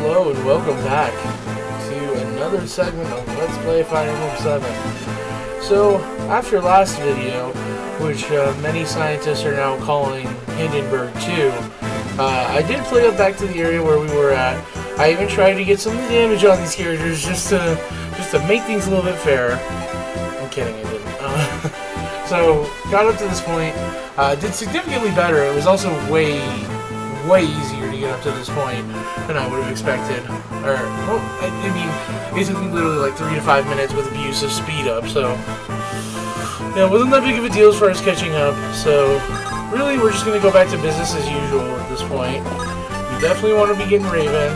Hello and welcome back to another segment of Let's Play Fire Emblem 7. So, after last video, which many scientists are now calling Hindenburg 2, I did play up back to the area where we were at. I even tried to get some of the damage on these characters just to make things a little bit fairer. I'm kidding, I didn't. So, got up to this point, did significantly better. It was also way easier to get up to this point than I would have expected. Or, well, I mean, it took me literally like 3 to 5 minutes with abuse of speed up, so yeah, it wasn't that big of a deal as far as catching up. So really, we're just going to go back to business as usual at this point. We definitely want to be getting Raven.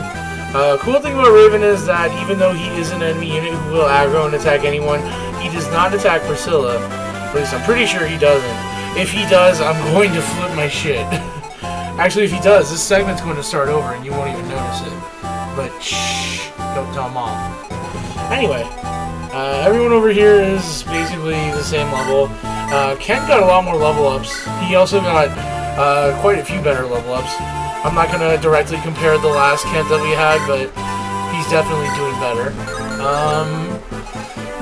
Cool thing about Raven is that even though he is an enemy unit who will aggro and attack anyone, he does not attack Priscilla. At least I'm pretty sure he doesn't. If he does, I'm going to flip my shit. Actually, if he does, this segment's going to start over and you won't even notice it. But shh, don't tell Mom. Anyway, everyone over here is basically the same level. Kent got a lot more level ups. He also got quite a few better level ups. I'm not going to directly compare the last Kent that we had, but he's definitely doing better.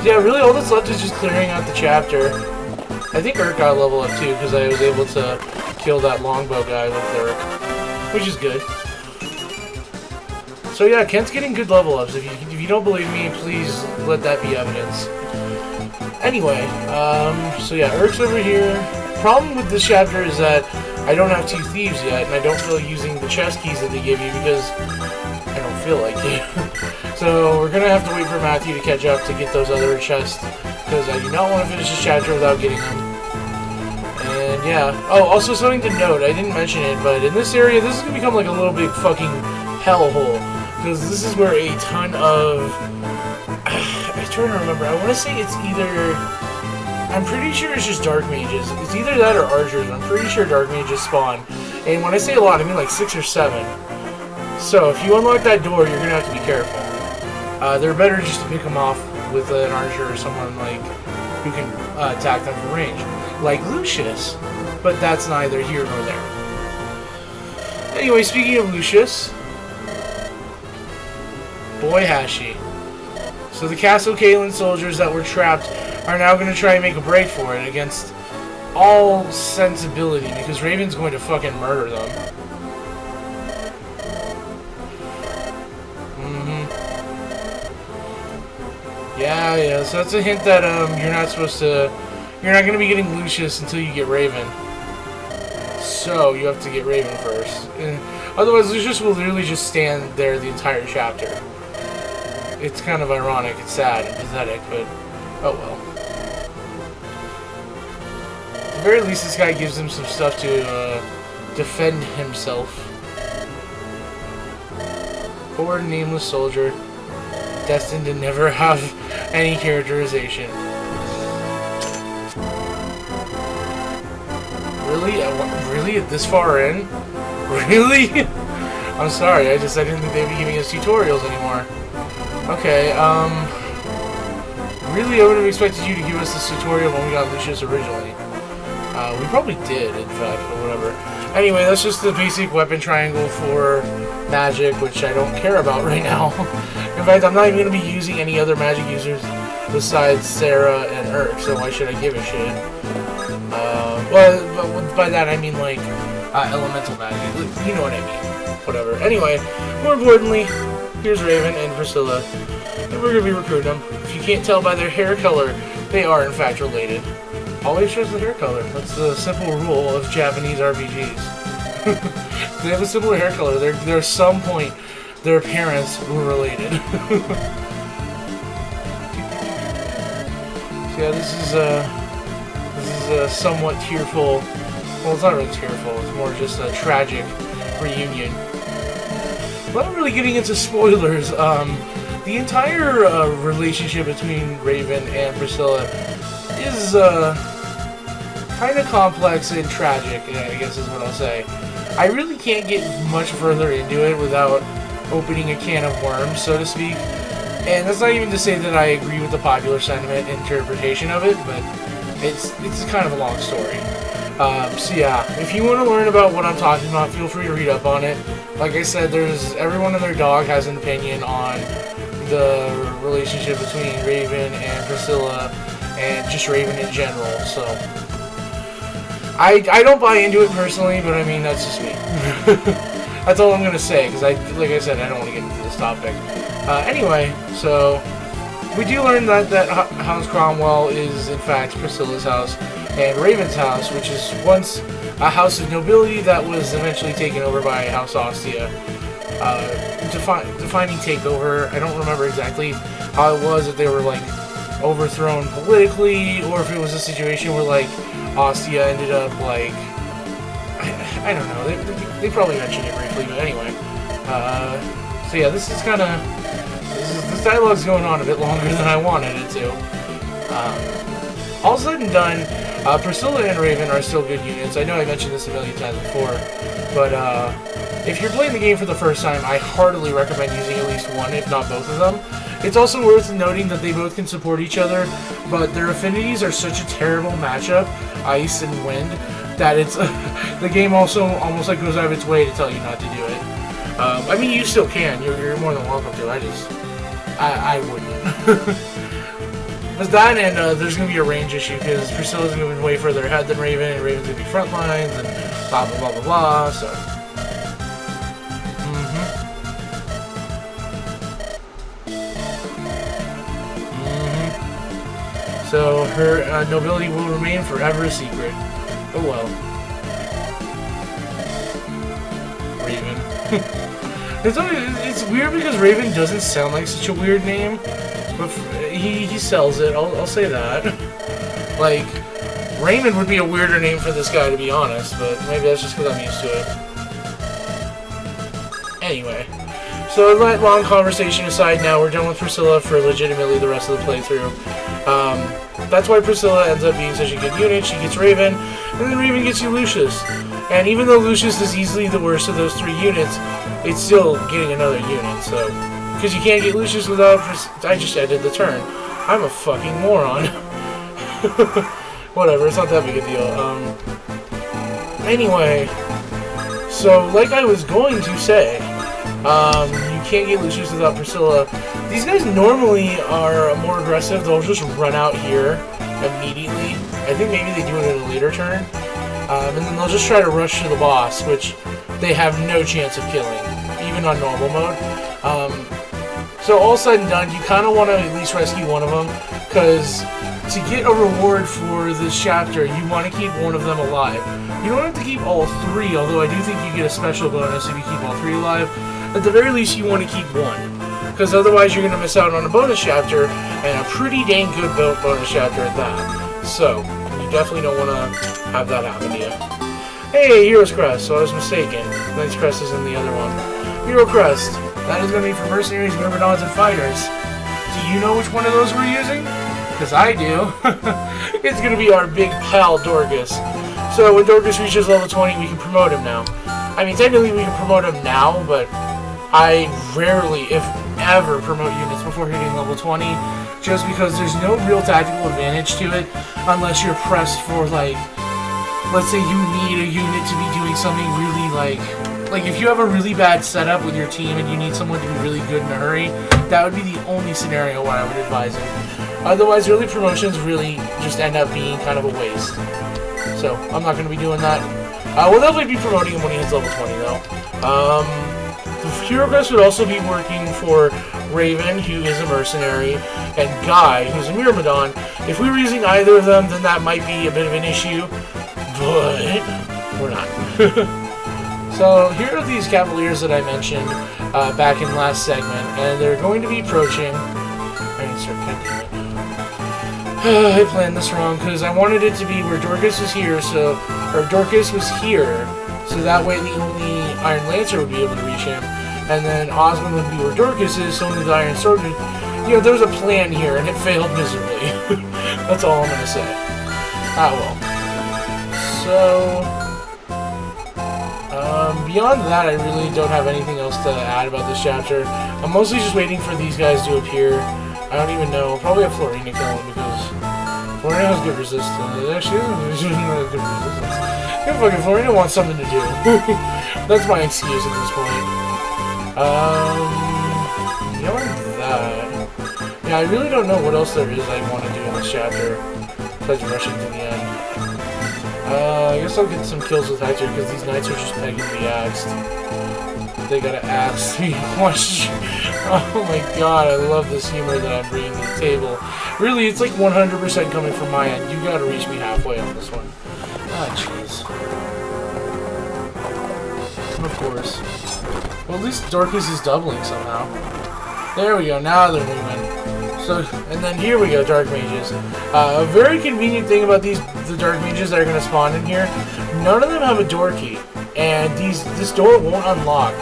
Yeah, really all that's left is just clearing out the chapter. I think Urk got a level up too, because I was able to kill that longbow guy with Urk, which is good. So yeah, Kent's getting good level ups. If you don't believe me, please let that be evidence. Anyway, so yeah, Urk's over here. Problem with this chapter is that I don't have 2 thieves yet, and I don't feel using the chest keys that they give you because I don't feel like it. So we're gonna have to wait for Matthew to catch up to get those other chests, because I do not want to finish this chapter without getting them. And yeah. Oh, also something to note, I didn't mention it, but in this area, this is going to become like a little big fucking hellhole. Because this is where a ton of... I'm trying to remember, I want to say it's either... I'm pretty sure it's just Dark Mages. It's either that or Archers. I'm pretty sure Dark Mages spawn. And when I say a lot, I mean like 6 or 7. So if you unlock that door, you're going to have to be careful. They're better just to pick them off with an Archer or someone like who can attack them from range. Like Lucius, but that's neither here nor there. Anyway, speaking of Lucius, boy has she. So the Castle Kalen soldiers that were trapped are now going to try and make a break for it against all sensibility, because Raven's going to fucking murder them. Yeah, so that's a hint that you're not going to be getting Lucius until you get Raven. So, you have to get Raven first. Otherwise, Lucius will literally just stand there the entire chapter. It's kind of ironic, it's sad and pathetic, but oh well. At the very least, this guy gives him some stuff to defend himself. Poor nameless soldier, destined to never have any characterization. Really? Really? This far in? Really? I'm sorry, I didn't think they'd be giving us tutorials anymore. Okay, really, I would have expected you to give us this tutorial when we got Lucius originally. We probably did, in fact, but whatever. Anyway, that's just the basic weapon triangle for magic, which I don't care about right now. In fact, I'm not even going to be using any other magic users besides Sarah and Urk, so why should I give a shit? Well, by that I mean, like, elemental magic. You know what I mean. Whatever. Anyway, more importantly, here's Raven and Priscilla, and we're going to be recruiting them. If you can't tell by their hair color, they are, in fact, related. Always trust the hair color. That's the simple rule of Japanese RPGs. They have a similar hair color. There's some point their parents were related. So yeah, this is a somewhat tearful, well, it's not really tearful, it's more just a tragic reunion. Without really getting into spoilers, the entire relationship between Raven and Priscilla is kind of complex and tragic, I guess is what I'll say. I really can't get much further into it without opening a can of worms, so to speak. And that's not even to say that I agree with the popular sentiment interpretation of it, but it's kind of a long story. So yeah, if you want to learn about what I'm talking about, feel free to read up on it. Like I said, everyone and their dog has an opinion on the relationship between Raven and Priscilla, and just Raven in general. So I don't buy into it personally, but I mean, that's just me. That's all I'm gonna say, because like I said, I don't want to get into this topic. Anyway, so we do learn that House Cromwell is in fact Priscilla's house and Raven's house, which is once a house of nobility that was eventually taken over by House Ostia. Defining takeover, I don't remember exactly how it was, if they were like overthrown politically, or if it was a situation where like Ostia ended up like, I don't know, they probably mentioned it briefly, but anyway. So yeah, this dialogue's going on a bit longer than I wanted it to. All said and done, Priscilla and Raven are still good units. I know I mentioned this a million times before, but if you're playing the game for the first time, I heartily recommend using at least one, if not both of them. It's also worth noting that they both can support each other, but their affinities are such a terrible matchup, ice and wind, that it's the game also almost like goes out of its way to tell you not to do it. I mean, you still can. You're more than welcome to. I wouldn't. But that, and there's going to be a range issue, because Priscilla's moving way further ahead than Raven, and Raven's going to be front lines, and blah, blah, blah, blah, blah, so. So, her nobility will remain forever a secret. Oh well. Raven. It's weird because Raven doesn't sound like such a weird name, but he sells it, I'll say that. Like, Raymond would be a weirder name for this guy, to be honest, but maybe that's just because I'm used to it. Anyway, so that long conversation aside now, we're done with Priscilla for legitimately the rest of the playthrough. That's why Priscilla ends up being such a good unit. She gets Raven, and then Raven gets you Lucius. And even though Lucius is easily the worst of those three units, it's still getting another unit, so... Because you can't get Lucius without... I just ended the turn. I'm a fucking moron. Whatever, it's not that big a deal. Anyway... So, like I was going to say... you can't get Lucius without Priscilla. These guys normally are more aggressive. They'll just run out here immediately. I think maybe they do it in a later turn. And then they'll just try to rush to the boss, which they have no chance of killing, even on normal mode. So all said and done, you kind of want to at least rescue one of them, because to get a reward for this chapter, you want to keep one of them alive. You don't have to keep all three, although I do think you get a special bonus if you keep all three alive. At the very least, you want to keep one, because otherwise you're going to miss out on a bonus chapter, and a pretty dang good bonus chapter at that. So, you definitely don't want to have that happen to you. Hey, Hero's Crest, so I was mistaken. Knight's Crest is in the other one. Hero Crest, that is going to be for mercenaries, myrmidons, and fighters. Do you know which one of those we're using? Because I do. It's going to be our big pal, Dorcas. So when Dorcas reaches level 20, we can promote him now. I mean, technically we can promote him now, but I rarely, if ever, promote units before hitting level 20, just because there's no real tactical advantage to it, unless you're pressed for, like, let's say you need a unit to be doing something really, like if you have a really bad setup with your team and you need someone to be really good in a hurry, that would be the only scenario where I would advise it. Otherwise, early promotions really just end up being kind of a waste. So, I'm not going to be doing that. We'll definitely be promoting him when he hits level 20, though. The Hero Crest would also be working for Raven, who is a mercenary, and Guy, who's a Myrmidon. If we were using either of them, then that might be a bit of an issue, but we're not. So here are these Cavaliers that I mentioned back in last segment, and they're going to be approaching... I need to start counting it. I planned this wrong, because I wanted it to be where Dorcas was here, or Dorcas was here, so that way the only Iron Lancer would be able to reach him, and then Osmond would be where Dorcas is, so only the Iron Sword would... You know, there was a plan here, and it failed miserably. That's all I'm going to say. Ah, well. So... beyond that, I really don't have anything else to add about this chapter. I'm mostly just waiting for these guys to appear. I don't even know. I'll probably have Florina kill him, because Florina has good resistance. Actually, she doesn't have good resistance. Yeah, fucking Florina wants something to do. That's my excuse at this point. Beyond that, yeah, I really don't know what else there is I want to do in this chapter besides rushing to the end. I guess I'll get some kills with Hector because these knights are just begging to be axed. They gotta ask me questions. Oh my god, I love this humor that I'm bringing to the table. Really, it's like 100% coming from my end. You gotta reach me halfway on this one. Ah, jeez. Of course. Well, at least Dorcas is doubling somehow. There we go, now they're moving. So, and then here we go, Dark Mages. A very convenient thing about the Dark Mages that are going to spawn in here, none of them have a door key. And this door won't unlock.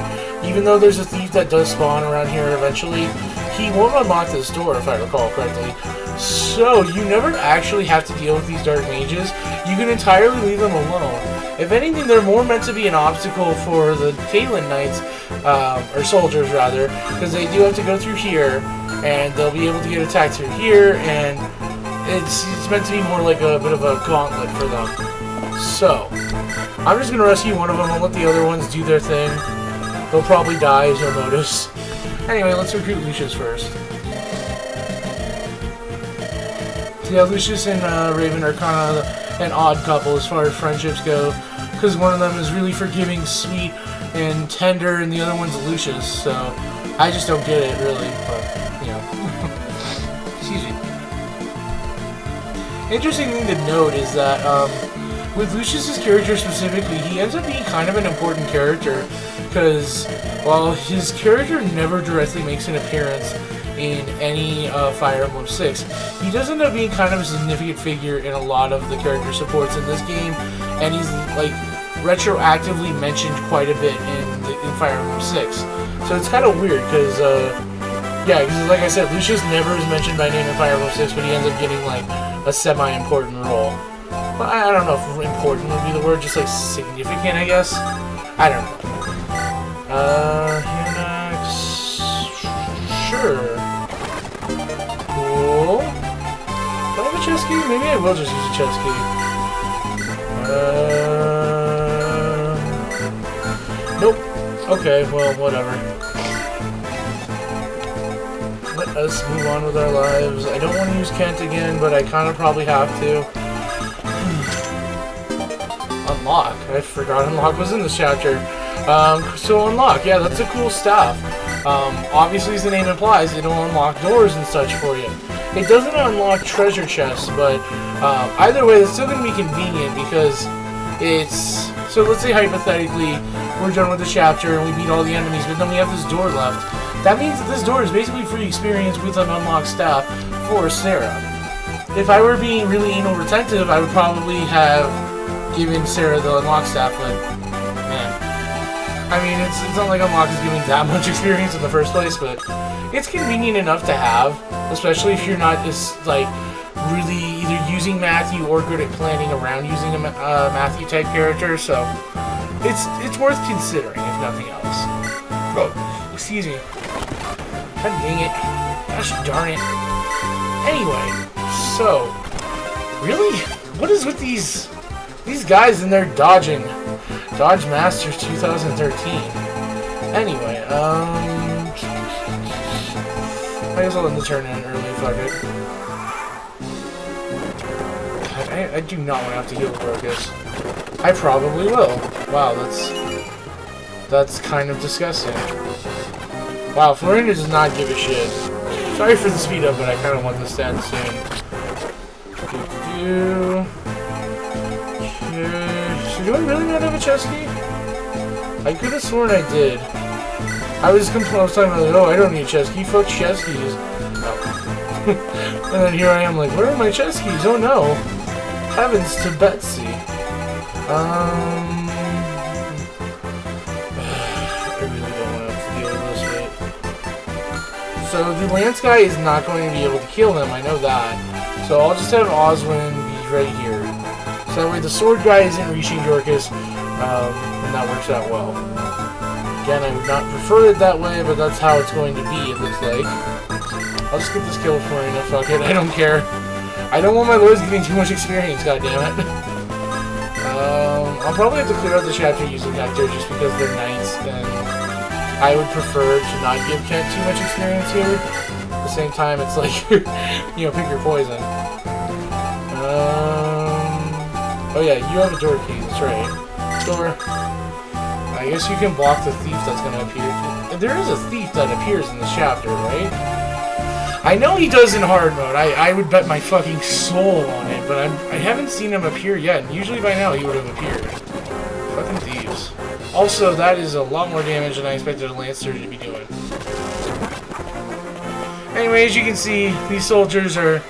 Even though there's a thief that does spawn around here eventually, he won't unlock this door, if I recall correctly. So, you never actually have to deal with these Dark Mages. You can entirely leave them alone. If anything, they're more meant to be an obstacle for the Caitlyn Knights, or soldiers rather, because they do have to go through here, and they'll be able to get attacked through here, and it's meant to be more like a bit of a gauntlet for them. So, I'm just going to rescue one of them and let the other ones do their thing. They'll probably die, as you'll notice. Anyway, let's recruit Lucius first. Yeah, Lucius and Raven are kind of an odd couple as far as friendships go, because one of them is really forgiving, sweet, and tender, and the other one's Lucius, so I just don't get it, really, but, you know. Excuse me. Interesting thing to note is that, with Lucius's character specifically, he ends up being kind of an important character, because while his character never directly makes an appearance in any Fire Emblem 6, he does end up being kind of a significant figure in a lot of the character supports in this game, and he's, like, retroactively mentioned quite a bit in Fire Emblem 6. So it's kind of weird, because, yeah, because like I said, Lucius never is mentioned by name in Fire Emblem 6, but he ends up getting, like, a semi-important role. Well, I don't know if important would be the word, just, like, significant, I guess? I don't know. Hanax... Sure. Cool. Do I have a chest key? Maybe I will just use a chest key. Nope. Okay, well, whatever. Let us move on with our lives. I don't want to use Kent again, but I kind of probably have to. Unlock. I forgot Unlock was in this chapter. So Unlock, yeah, that's a cool staff. Obviously, as the name implies, it'll unlock doors and such for you. It doesn't unlock treasure chests, but either way, it's still going to be convenient because it's... So let's say, hypothetically, we're done with the chapter and we beat all the enemies, but then we have this door left. That means that this door is basically free experience with an unlocked staff for Sarah. If I were being really anal retentive, I would probably have given Sarah the unlocked staff, but man. I mean, it's not like Unlock is giving that much experience in the first place, but it's convenient enough to have, especially if you're not just, like, really either using Matthew or good at planning around using a Matthew type character, so it's worth considering, if nothing else. Oh, excuse me. God dang it. Gosh darn it. Anyway, so, really? What is with these guys and their dodging? Dodge Masters 2013. Anyway, I guess I'll end the turn in early, fuck it. I do not want to have to heal Dorcas. I probably will. Wow, that's kind of disgusting. Wow, Florina does not give a shit. Sorry for the speed up, but I kind of want this to end soon. So do I really not have a chest key? I could have sworn I did. I was talking about, oh, I don't need a chest key. Fuck chest keys. No. And then here I am like, where are my chest keys? Oh no. Heavens to Betsy. I really don't want to have to deal with this bit. So the Lance guy is not going to be able to kill him, I know that. So I'll just have Oswin be right here. So that way the sword guy isn't reaching Dorcas, and that works out well. Again, I would not prefer it that way, but that's how it's going to be, it looks like. I'll just get this kill for you, fuck it, I don't care. I don't want my lords getting too much experience, goddammit. I'll probably have to clear out the chapter using Hector just because they're knights, and I would prefer to not give Kent too much experience here. At the same time, it's like, you know, pick your poison. Oh yeah, you have a door key, that's right. Door. I guess you can block the thief that's going to appear. There is a thief that appears in this chapter, right? I know he does in hard mode. I would bet my fucking soul on it, but I haven't seen him appear yet, and usually by now he would have appeared. Fucking thieves. Also, that is a lot more damage than I expected a Lancer to be doing. Anyway, as you can see, these soldiers are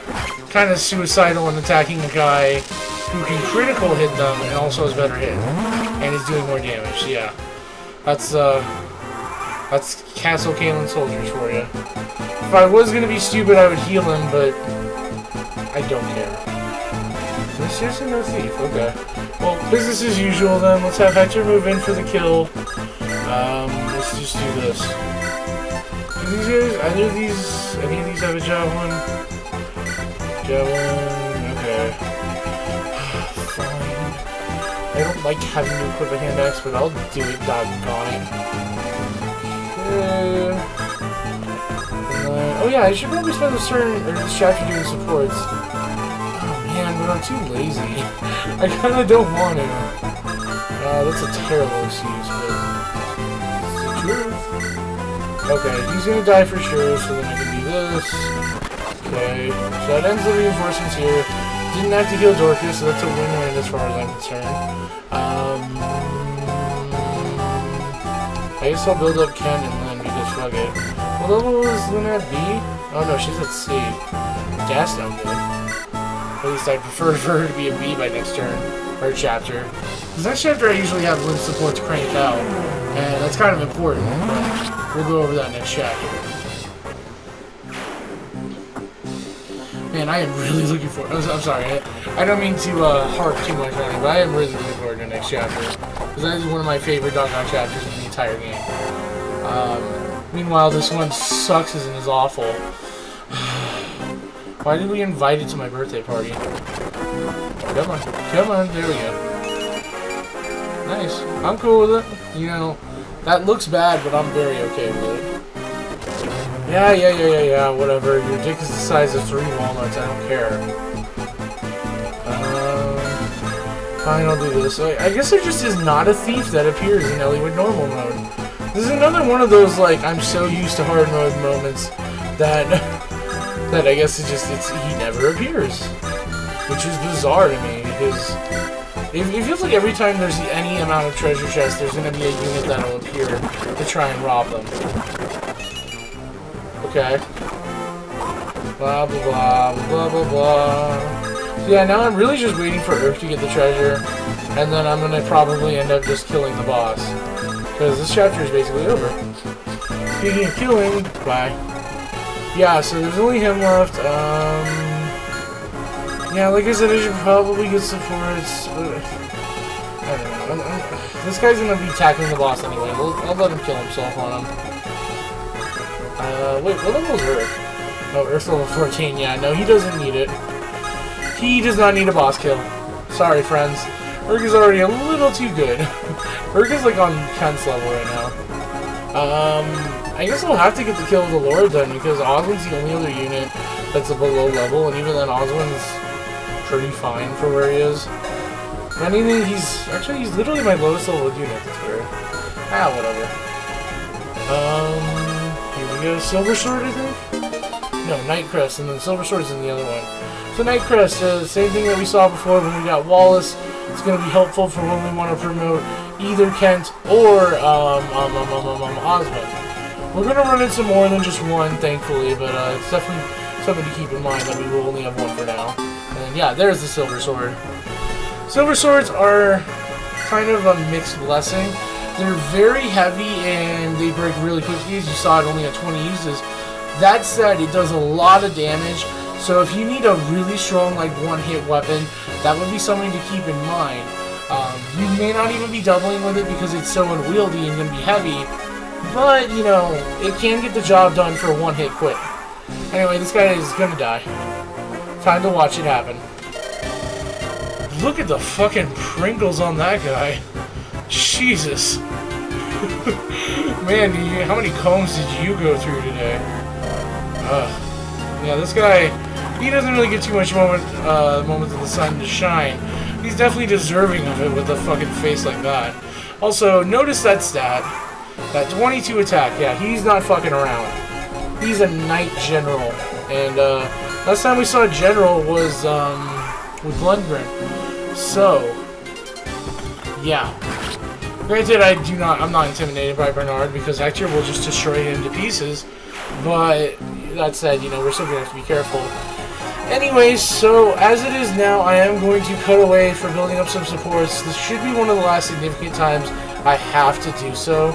kind of suicidal in attacking a guy who can critical hit them and also has better hit. And is doing more damage, yeah. That's Castle Kalen soldiers for you. If I was gonna be stupid, I would heal him, but I don't care. There's seriously no thief, okay. Well, business as usual then. Let's have Hector move in for the kill. Let's just do this. Do these guys, any of these have a javelin? Javelin, okay. Fine. I don't like having to equip a hand axe, but I'll do it, doggone it. Oh yeah, I should probably spend this chapter doing supports. Oh man, but I'm too lazy. I kinda don't want to. That's a terrible excuse, but it's the truth. Okay, he's gonna die for sure, so then I can do this. Okay, so that ends the reinforcements here. Didn't have to heal Dorcas, so that's a win-win as far as I'm concerned. I guess I'll build up Ken and Lynn because fuck it. What level is Lynn at B? Oh no, she's at C. That's no good. At least I prefer for her to be a B by next turn, or chapter. Because next chapter I usually have Lynn support to crank out, and that's kind of important, but we'll go over that next chapter. Man, I am really looking forward. I'm sorry, I don't mean to harp too much on it, but I am really looking forward to the next chapter. Because that is one of my favorite doggone chapters in the entire game. Meanwhile, this one sucks and is awful. Why did we invite it to my birthday party? Come on, there we go. Nice. I'm cool with it. You know, that looks bad, but I'm very okay with it. Yeah, whatever. Your dick is the size of 3 walnuts, I don't care. Fine, I'll do this. I guess there just is not a thief that appears in Elliewood normal mode. This is another one of those, like, I'm so used to hard mode moments that that I guess he never appears. Which is bizarre to me, because it feels like every time there's any amount of treasure chest, there's going to be a unit that'll appear to try and rob them. Okay. Blah, blah, blah, blah, blah, blah. So yeah, now I'm really just waiting for Urk to get the treasure, and then I'm gonna probably end up just killing the boss. Because this chapter is basically over. Speaking of killing, bye. Yeah, so there's only him left. Yeah, like I said, I should probably get supports, but I don't know. This guy's gonna be tackling the boss anyway. I'll let him kill himself on him. Wait, what level is Urk? Oh, Urk's level 14, yeah, no, he doesn't need it. He does not need a boss kill. Sorry, friends. Urk is already a little too good. Urk is like on Kent's level right now. I guess I'll have to get the kill of the Lord then, because Oswin's the only other unit that's a below level, and even then Oswin's pretty fine for where he is. If anything, he's literally my lowest level unit, that's weird. Ah, whatever. Here we go, Silver Sword, I think? No, Nightcrest, and then Silver Sword's in the other one. So Nightcrest, same thing that we saw before when we got Wallace. It's going to be helpful for when we want to promote either Kent or Osmond. We're going to run into more than just one, thankfully, but it's definitely something to keep in mind that we will only have one for now. And yeah, there's the Silver Sword. Silver Swords are kind of a mixed blessing. They're very heavy and they break really quickly, as you saw it only at 20 uses. That said, it does a lot of damage, so if you need a really strong, like, one-hit weapon, that would be something to keep in mind. You may not even be doubling with it because it's so unwieldy and going to be heavy, but, you know, it can get the job done for a one-hit quit. Anyway, this guy is going to die. Time to watch it happen. Look at the fucking Pringles on that guy. Jesus. Man, how many combs did you go through today? Yeah, this guy, he doesn't really get too much moments of the sun to shine. He's definitely deserving of it with a fucking face like that. Also, notice that stat. That 22 attack, yeah, he's not fucking around. He's a Knight General. And, last time we saw a General was, with Lundgren. So, yeah. Granted, I'm not intimidated by Bernard because Hector will just destroy him to pieces. But, that said, you know, we're still gonna have to be careful. Anyways, so as it is now, I am going to cut away for building up some supports. This should be one of the last significant times I have to do so,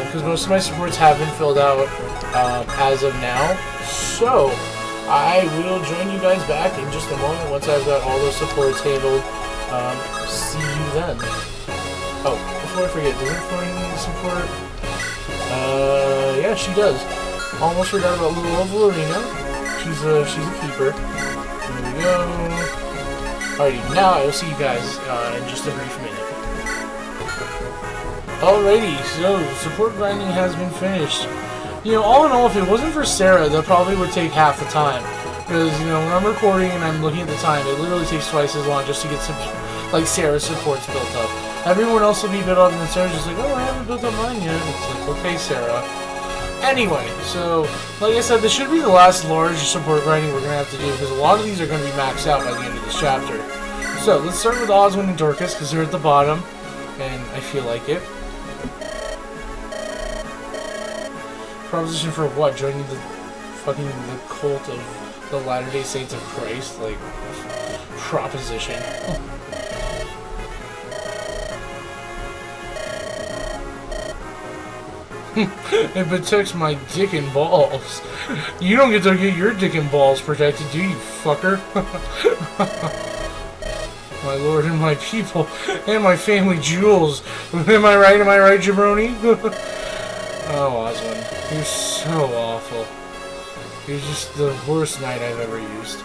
because most of my supports have been filled out as of now. So, I will join you guys back in just a moment once I've got all those supports handled. See you then. Oh, before I forget, doesn't Florian need support? Yeah, she does. Almost forgot about little Valerina. She's a keeper. There we go. Alrighty, now I will see you guys in just a brief minute. Alrighty, so support grinding has been finished. You know, all in all, if it wasn't for Sarah, that probably would take half the time. Because, you know, when I'm recording and I'm looking at the time, it literally takes twice as long just to get some, like, Sarah's supports built up. Everyone else will be built up, and then Sarah's just like, oh, I haven't built up mine yet. It's like, okay, Sarah. Anyway, so, like I said, this should be the last large support grinding we're going to have to do, because a lot of these are going to be maxed out by the end of this chapter. So, let's start with Oswin and Dorcas, because they're at the bottom, and I feel like it. Proposition for what? Joining the cult of the Latter-day Saints of Christ? Like, proposition. It protects my dick and balls. You don't get to get your dick and balls protected, do you, fucker? My lord and my people, and my family jewels. Am I right, jabroni? Oh, Oswin, you're so awful. You're just the worst knight I've ever used.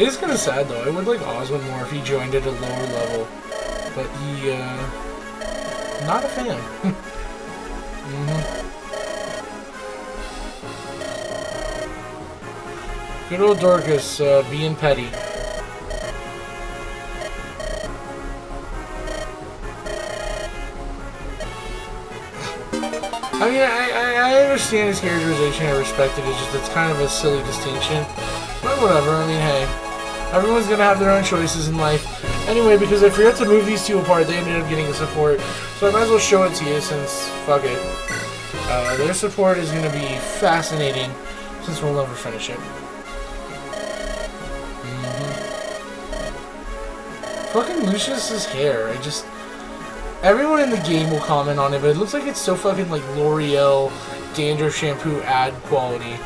It is kind of sad, though. I would like Oswin more if he joined at a lower level. But he, not a fan. Good old Dorcas, being petty. I mean, I understand his characterization, I respect it, it's just, it's kind of a silly distinction. But whatever, I mean, hey. Everyone's gonna have their own choices in life. Anyway, because I forgot to move these two apart, they ended up getting a support. So I might as well show it to you since, fuck it. Their support is gonna be fascinating, since we'll never finish it. Fucking Lucius's hair, everyone in the game will comment on it, but it looks like it's so fucking like L'Oreal dandruff shampoo ad quality.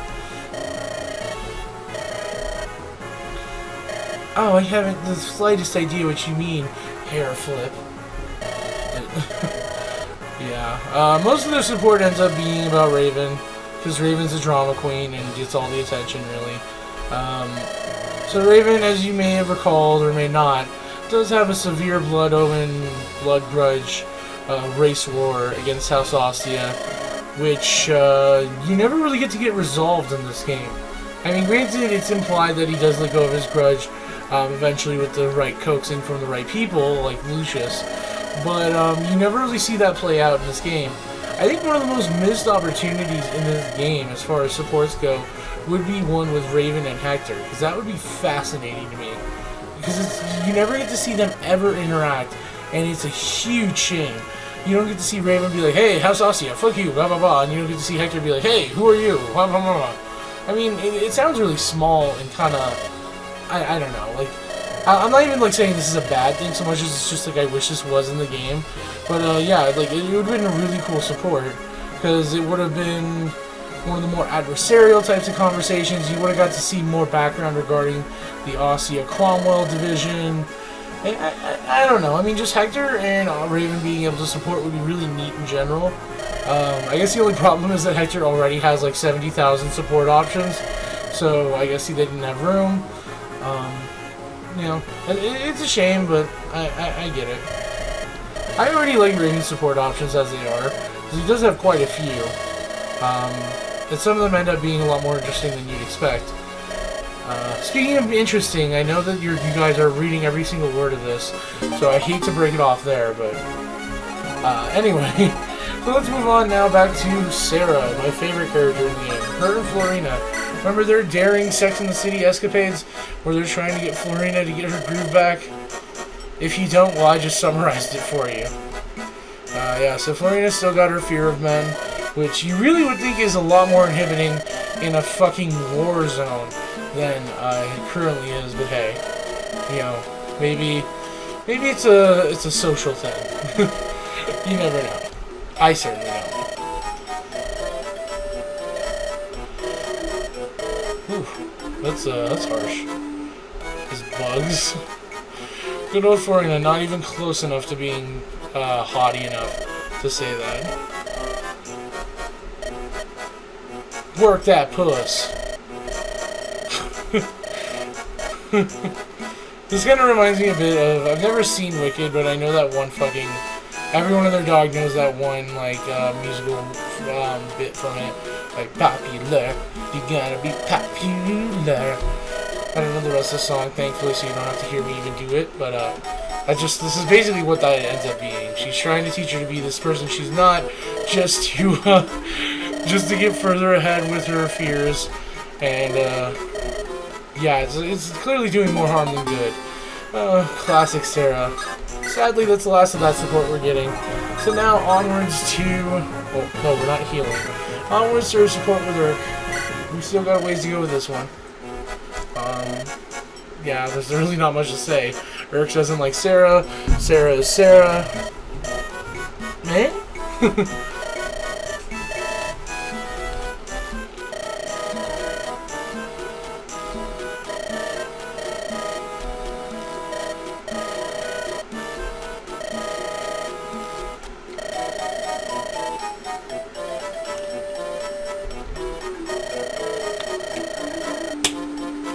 Oh, I haven't the slightest idea what you mean, hair flip. Yeah, most of their support ends up being about Raven, because Raven's a drama queen and gets all the attention, really. So Raven, as you may have recalled, or may not, does have a severe blood omen, blood grudge, race war against House Ostia, which you never really get to get resolved in this game. I mean, granted, it's implied that he does let go of his grudge eventually with the right coaxing from the right people, like Lucius, but you never really see that play out in this game. I think one of the most missed opportunities in this game, as far as supports go, would be one with Raven and Hector, because that would be fascinating to me. Because you never get to see them ever interact, and it's a huge shame. You don't get to see Raven be like, hey, House Ostia, fuck you, blah blah blah, and you don't get to see Hector be like, hey, who are you, blah blah blah. I mean, it sounds really small and kind of, I don't know, like, I'm not even like saying this is a bad thing so much as it's just like I wish this was in the game. But yeah, like, it would have been a really cool support, because it would have been one of the more adversarial types of conversations. You would have got to see more background regarding the Ostia-Cromwell division. And I don't know. I mean, just Hector and Raven being able to support would be really neat in general. I guess the only problem is that Hector already has like 70,000 support options. so I guess he didn't have room. You know, it's a shame, but I get it. I already like Raiden's support options as they are, because he does have quite a few. And some of them end up being a lot more interesting than you'd expect. Speaking of interesting, I know that you guys are reading every single word of this, so I hate to break it off there, but anyway. So let's move on now back to Sarah, my favorite character in the game. Her and Florina. Remember their daring Sex and the City escapades, where they're trying to get Florina to get her groove back? If you don't, well, I just summarized it for you. Yeah, so Florina's still got her fear of men, which you really would think is a lot more inhibiting in a fucking war zone than it currently is, but hey, you know, maybe it's a social thing. You never know. I certainly don't. Ooh, that's harsh. These bugs. Good old Florina, not even close enough to being haughty enough to say that. Work that puss. This kind of reminds me a bit of, I've never seen Wicked, but I know that one fucking, everyone and their dog knows that one, like, musical bit from it. Like, popular, you gotta be popular. I don't know the rest of the song, thankfully, so you don't have to hear me even do it, but, this is basically what that ends up being. She's trying to teach her to be this person she's not, just to get further ahead with her fears, and, yeah, it's clearly doing more harm than good. Classic Sarah. Sadly, that's the last of that support we're getting. So now, onwards to... Oh, no, we're not healing. Onwards to her support with Urk. We still got a ways to go with this one. Yeah, there's really not much to say. Urk doesn't like Sarah. Sarah is Sarah. Eh?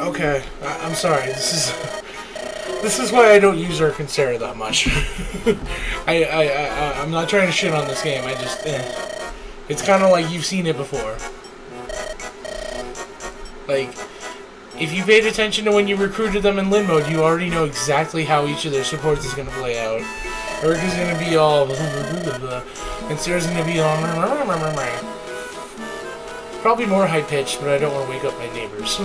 Okay, I'm sorry. This is why I don't use Urk and Sarah that much. I'm not trying to shit on this game. I just, it's kind of like you've seen it before. Like, if you paid attention to when you recruited them in Lin mode, you already know exactly how each of their supports is going to play out. Urk is going to be all blah, blah, blah, blah, and Sarah's going to be all probably more high pitched, but I don't want to wake up my neighbors.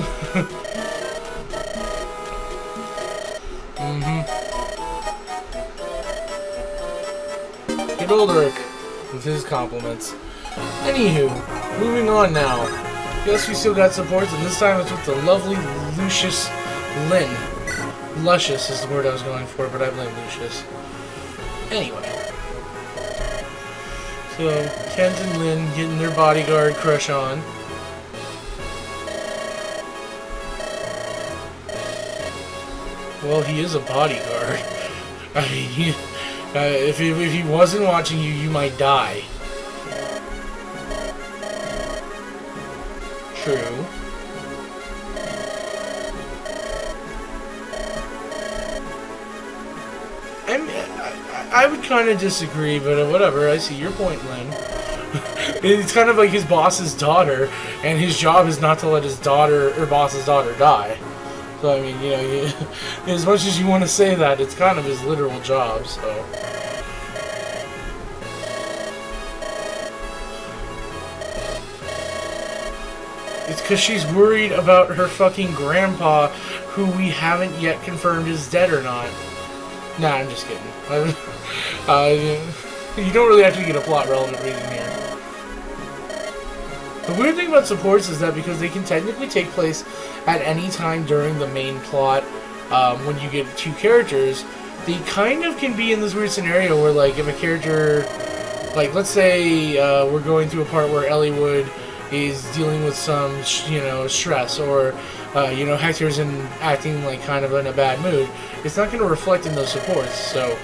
Good old Urk with his compliments. Anywho, moving on now. Yes, we still got supports, and this time it's with the lovely Lucius Lin. Luscious is the word I was going for, but I blame Lucius. Anyway. So, Kent and Lin getting their bodyguard crush on. Well, he is a bodyguard. I mean, if he wasn't watching you, you might die. True. I would kind of disagree, but whatever. I see your point, Lynn. It's kind of like his boss's daughter, and his job is not to let his daughter, or boss's daughter, die. So, I mean, you know, as much as you want to say that, it's kind of his literal job, so... It's because she's worried about her fucking grandpa, who we haven't yet confirmed is dead or not. Nah, I'm just kidding. You don't really actually get a plot relevant reason here. The weird thing about supports is that because they can technically take place at any time during the main plot, when you get two characters, they kind of can be in this weird scenario where, like, if a character, like, let's say we're going through a part where Elliewood is dealing with some, you know, stress, or, you know, Hector's acting, like, kind of in a bad mood, it's not going to reflect in those supports. So,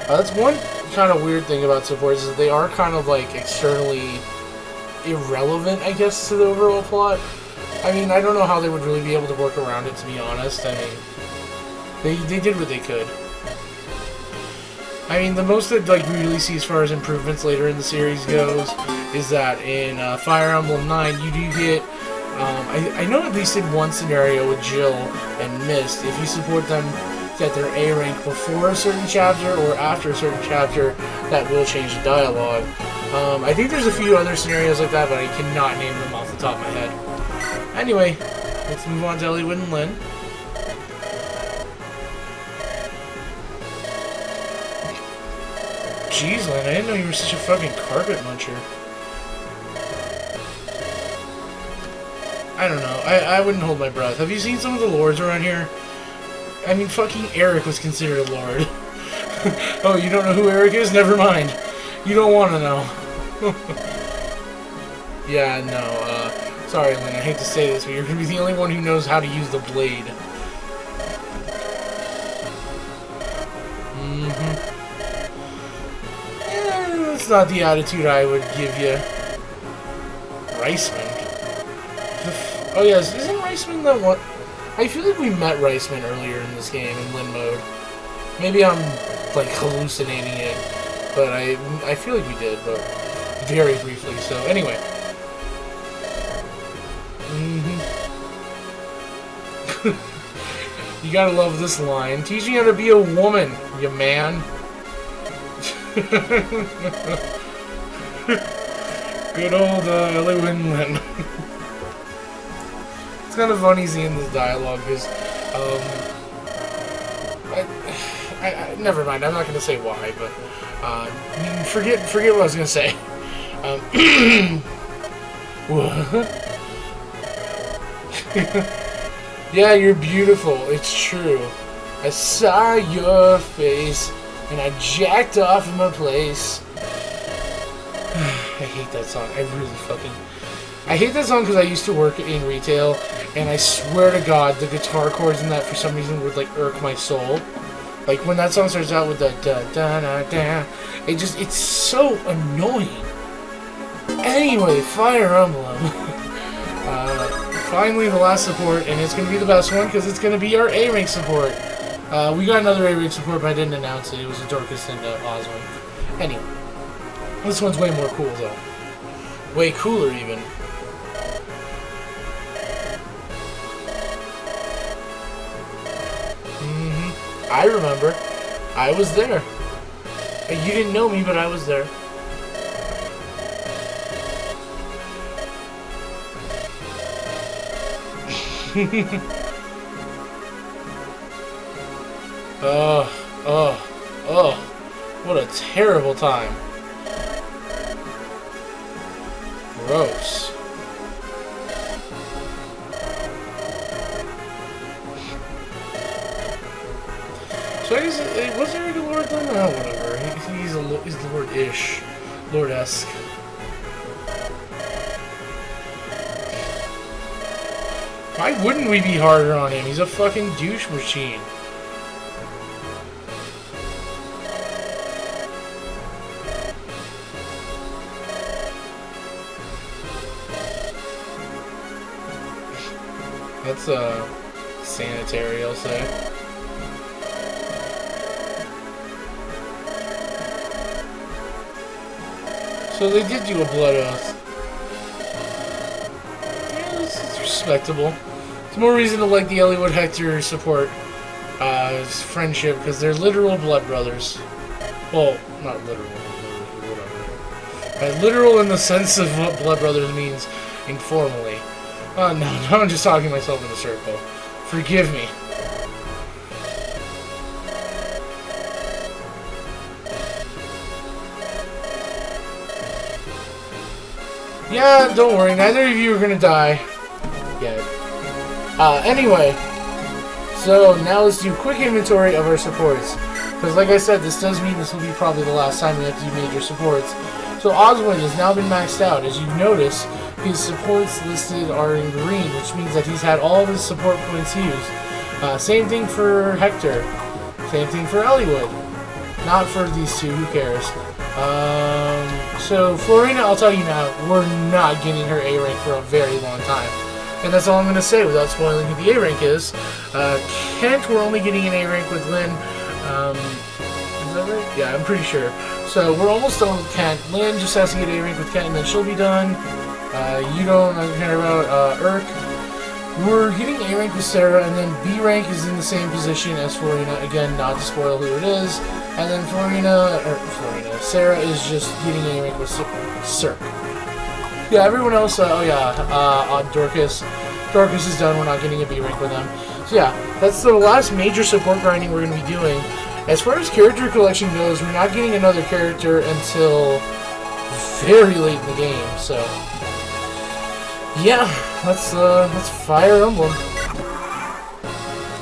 that's one kind of weird thing about supports, is that they are kind of, like, externally irrelevant, I guess, to the overall plot. I mean, I don't know how they would really be able to work around it, to be honest. I mean, they did what they could. I mean, the most that like we really see as far as improvements later in the series goes is that in Fire Emblem 9 you do get, I know at least in one scenario with Jill and Mist, if you support them at their A rank before a certain chapter or after a certain chapter, that will change the dialogue. I think there's a few other scenarios like that, but I cannot name them off the top of my head. Anyway, let's move on to Eliwood and Lyn. Jeez, Lyn, I didn't know you were such a fucking carpet muncher. I don't know. I wouldn't hold my breath. Have you seen some of the lords around here? I mean, fucking Eric was considered a lord. Oh, you don't know who Eric is? Never mind. You don't want to know. Yeah, no, sorry, Lyn, I hate to say this, but you're going to be the only one who knows how to use the blade. That's not the attitude I would give you. Reisman? Oh, yes, isn't Reisman the one? I feel like we met Reisman earlier in this game, in Lyn mode. Maybe I'm, like, hallucinating it, but I feel like we did, but very briefly, so anyway. You gotta love this line. Teach me how to be a woman, you man. Good old Eliwood and Lyn. It's kind of funny seeing this dialogue because, never mind. I'm not gonna say why, but forget what I was gonna say. Yeah, you're beautiful. It's true. I saw your face, and I jacked off in my place. I hate that song. I hate that song because I used to work in retail, and I swear to God, the guitar chords in that for some reason would like irk my soul. Like when that song starts out with the da da da da, it's so annoying. Anyway, Fire Emblem. Finally, the last support, and it's going to be the best one because it's going to be our A-rank support. We got another A-rank support, but I didn't announce it. It was a Dorcas and Oswin. Anyway, this one's way more cool, though. Way cooler, even. I remember. I was there. You didn't know me, but I was there. What a terrible time. Gross. So I guess was Eric a lord then? No, whatever. He's the lord-ish. Lord-esque. Why wouldn't we be harder on him? He's a fucking douche machine. That's sanitary, I'll say. So they did do a blood oath. Yeah, it's respectable. It's more reason to like the Eliwood Hector support friendship because they're literal blood brothers. Well, not literal, whatever. Literal in the sense of what blood brothers means informally. Oh no, now I'm just talking myself in a circle. Forgive me. Yeah, don't worry, neither of you are gonna die yet. Anyway, so now let's do a quick inventory of our supports. Because like I said, this does mean this will be probably the last time we have to do major supports. So Oswin has now been maxed out. As you notice, his supports listed are in green, which means that he's had all of his support points used. Same thing for Hector. Same thing for Eliwood. Not for these two, who cares? So Florina, I'll tell you now, we're not getting her A rank for a very long time. And that's all I'm going to say without spoiling who the A rank is. Kent, we're only getting an A rank with Lynn. Is that right? Yeah, I'm pretty sure. So we're almost done with Kent. Lynn just has to get A rank with Kent, and then she'll be done. You don't care about Urk. We're getting A rank with Sarah, and then B rank is in the same position as Florina. Again, not to spoil who it is. And then Sarah is just getting A rank with Cirque. Yeah, everyone else, Dorcas. Dorcas is done, we're not getting a B rank with them. So yeah, that's the last major support grinding we're going to be doing. As far as character collection goes, we're not getting another character until very late in the game, so... yeah, that's Fire Emblem.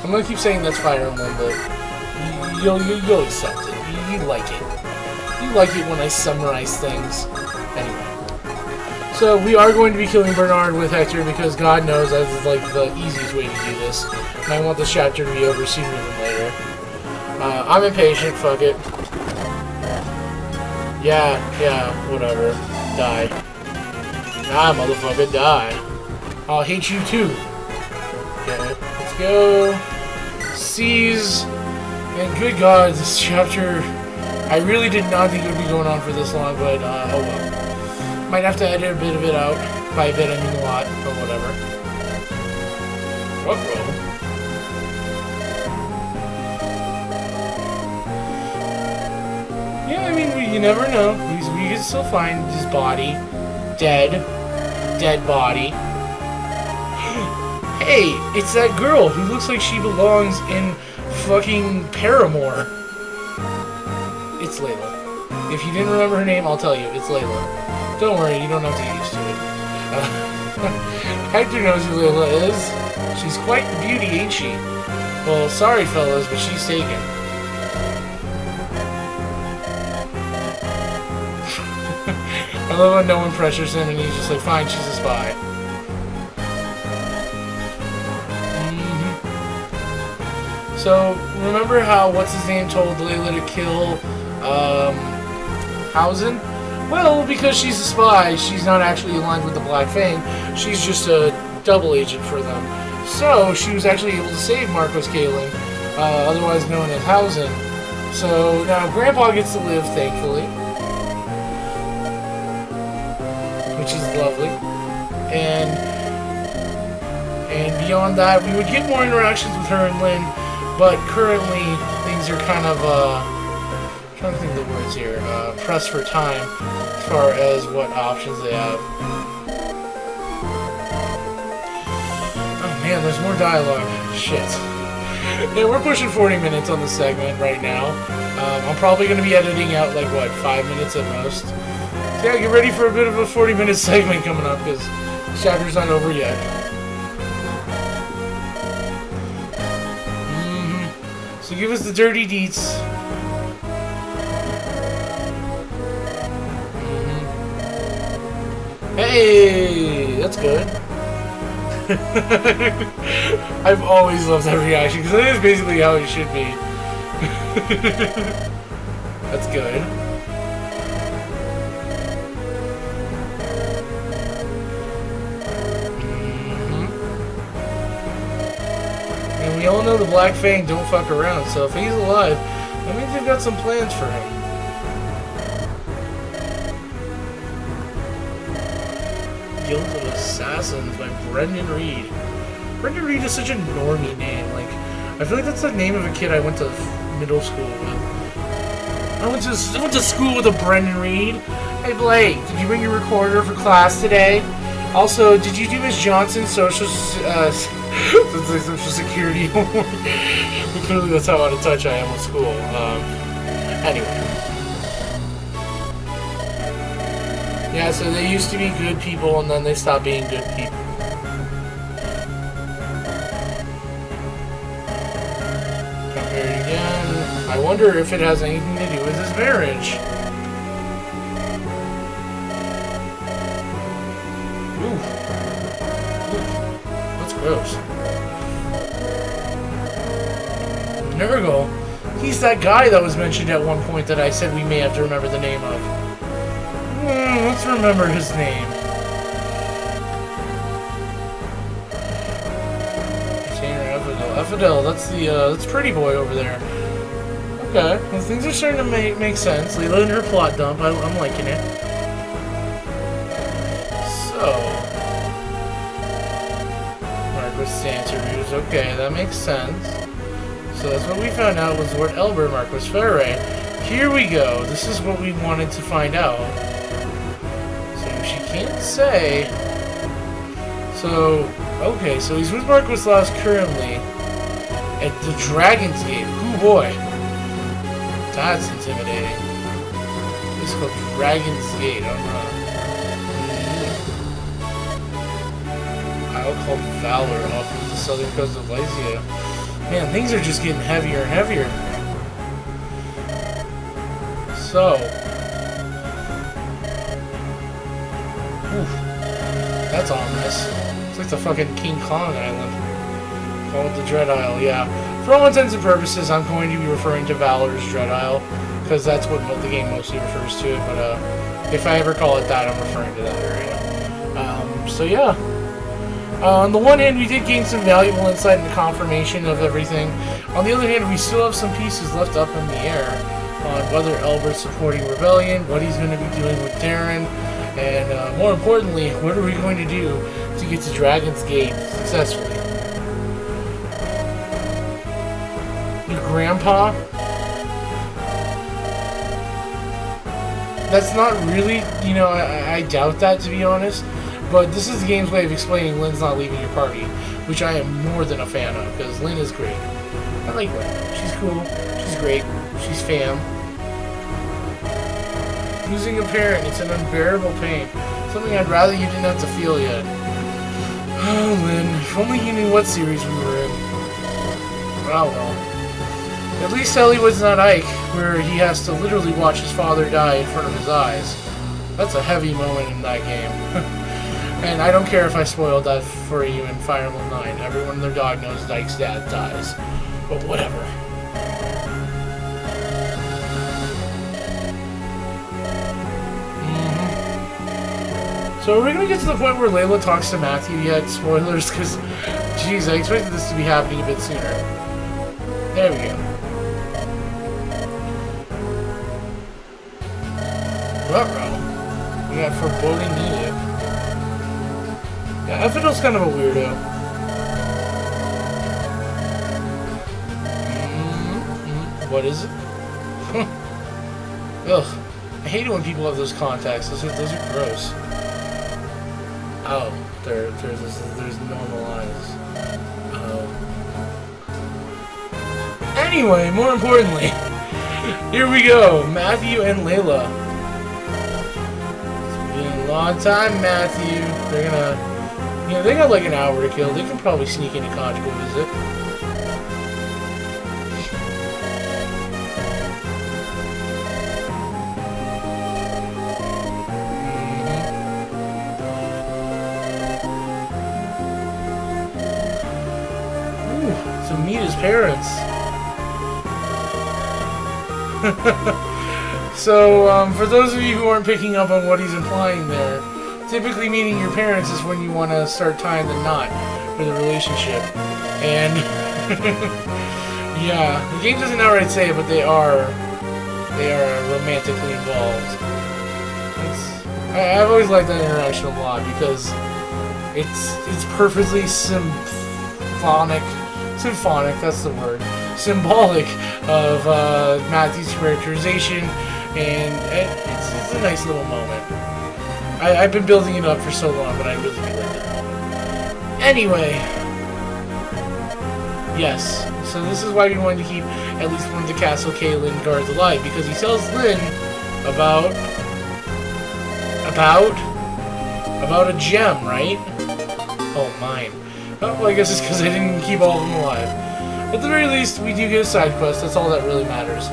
I'm going to keep saying that's Fire Emblem, but you'll accept it. You like it. You like it when I summarize things. Anyway. So we are going to be killing Bernard with Hector because God knows that is like the easiest way to do this. And I want this chapter to be over sooner than later. I'm impatient, fuck it. Yeah, whatever. Die. Ah, motherfucker, die. I'll hate you too. Okay, let's go. Seize. And good God, this chapter... I really did not think it would be going on for this long, but oh well. Might have to edit a bit of it out. By a bit, I mean a lot, but whatever. Uh-oh. Yeah, I mean, you never know. We can still find his body. Dead body. Hey, it's that girl who looks like she belongs in fucking Paramore. It's Layla. If you didn't remember her name, I'll tell you. It's Layla. Don't worry, you don't have to get used to it. Hector knows who Layla is. She's quite the beauty, ain't she? Well, sorry fellas, but she's taken. I love when no one pressures him and he's just like, fine, she's a spy. So, remember how what's-his-name told Layla to kill, Hausen? Well, because she's a spy, she's not actually aligned with the Black Fang. She's just a double agent for them. So, she was actually able to save Marcos Kaling, otherwise known as Hausen. So, now Grandpa gets to live, thankfully. Which is lovely. And beyond that, we would get more interactions with her and Lynn, but currently, things are kind of, I'm trying to think of the words here, pressed for time, as far as what options they have. Oh man, there's more dialogue. Shit. Yeah, we're pushing 40 minutes on the segment right now. I'm probably going to be editing out, like, what, 5 minutes at most? So yeah, get ready for a bit of a 40-minute segment coming up, because the chapter's not over yet. So give us the dirty deets. Hey, that's good. I've always loved that reaction because that is basically how it should be. That's good. And we all know the Black Fang don't fuck around, so if he's alive, that means they've got some plans for him. Guild of Assassins by Brendan Reed. Brendan Reed is such a normie name. Like, I feel like that's the name of a kid I went to middle school with. I went to school with a Brendan Reed. Hey Blake, did you bring your recorder for class today? Also, did you do Miss Johnson's social security homework? Clearly that's how out of touch I am with school. Anyway. Yeah, so they used to be good people, and then they stopped being good people. Got married again. I wonder if it has anything to do with his marriage. Ooh. That's gross. Nurgle? He's that guy that was mentioned at one point that I said we may have to remember the name of. Let's remember his name. Fidel. That's the that's Pretty Boy over there. Okay, well, things are starting to make sense. Layla and her plot dump. I'm liking it. So, Marquis interviews. Okay, that makes sense. So that's what we found out was Lord Elber, Marquis Ferre. Here we go. This is what we wanted to find out. So she can't say. So, okay, so he's with Marquis Laus currently at the Dragon's Gate. Oh boy. That's intimidating. This is called Dragon's Gate. Isle called Valor off of the southern coast of Lycia. Man, things are just getting heavier and heavier. So, oof, that's ominous. It's like the fucking King Kong Island. Called the Dread Isle, yeah. For all intents and purposes, I'm going to be referring to Valor's Dread Isle, because that's what the game mostly refers to it, but if I ever call it that, I'm referring to that area. So yeah. On the one hand, we did gain some valuable insight and confirmation of everything. On the other hand, we still have some pieces left up in the air on whether Elbert's supporting rebellion, what he's going to be doing with Darren, and more importantly, what are we going to do to get to Dragon's Gate successfully. Your grandpa? That's not really, I doubt that, to be honest. But this is the game's way of explaining Lynn's not leaving your party, which I am more than a fan of, because Lynn is great. I like Lynn. She's cool. She's great. She's fam. Losing a parent, it's an unbearable pain. Something I'd rather you didn't have to feel yet. Oh, Lynn, if only you knew what series we were in. Oh, well. At least Hollywood's not Ike, where he has to literally watch his father die in front of his eyes. That's a heavy moment in that game. And I don't care if I spoiled that for you in Fire Emblem 9. Everyone and their dog knows Ike's dad dies. But whatever. So are we going to get to the point where Layla talks to Matthew yet? Spoilers, because, jeez, I expected this to be happening a bit sooner. There we go. Ruh-roh. We got foreboding music. Yeah, Ephidel's kind of a weirdo. What is it? Ugh. I hate it when people have those contacts. Those are gross. Oh, there's normal eyes. Oh. Anyway, more importantly, here we go. Matthew and Layla. It's been a long time, Matthew. They're gonna, they got like an hour to kill. They can probably sneak in a conjugal visit. To meet his parents. So, for those of you who aren't picking up on what he's implying there, typically meeting your parents is when you want to start tying the knot for the relationship. And, yeah, the game doesn't outright say it, but they are romantically involved. I've always liked that interaction a lot because it's perfectly symphonic, that's the word, symbolic of Matthew's characterization, and it's a nice little moment. I've been building it up for so long, but I really do like that moment. Anyway, yes, so this is why we wanted to keep at least one of the Castle Kaelin guards alive, because he tells Lynn about a gem, right? Oh, mine. Oh, well, I guess it's because I didn't keep all of them alive. At the very least, we do get a side quest. That's all that really matters.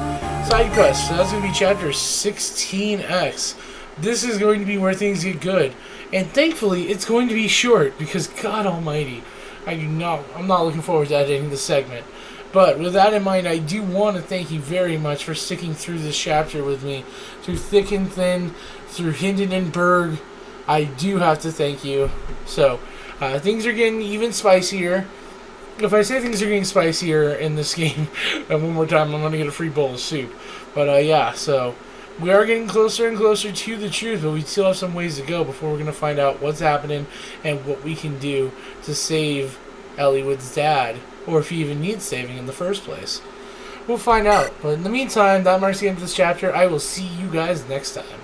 Side quest. So that's going to be chapter 16X. This is going to be where things get good. And thankfully, it's going to be short because, God almighty, I'm not looking forward to editing this segment. But with that in mind, I do want to thank you very much for sticking through this chapter with me. Through thick and thin, through Hindenburg. I do have to thank you. So, things are getting even spicier. If I say things are getting spicier in this game one more time, I'm going to get a free bowl of soup. But yeah, so we are getting closer and closer to the truth, but we still have some ways to go before we're going to find out what's happening and what we can do to save Elliewood's dad, or if he even needs saving in the first place. We'll find out. But in the meantime, that marks the end of this chapter. I will see you guys next time.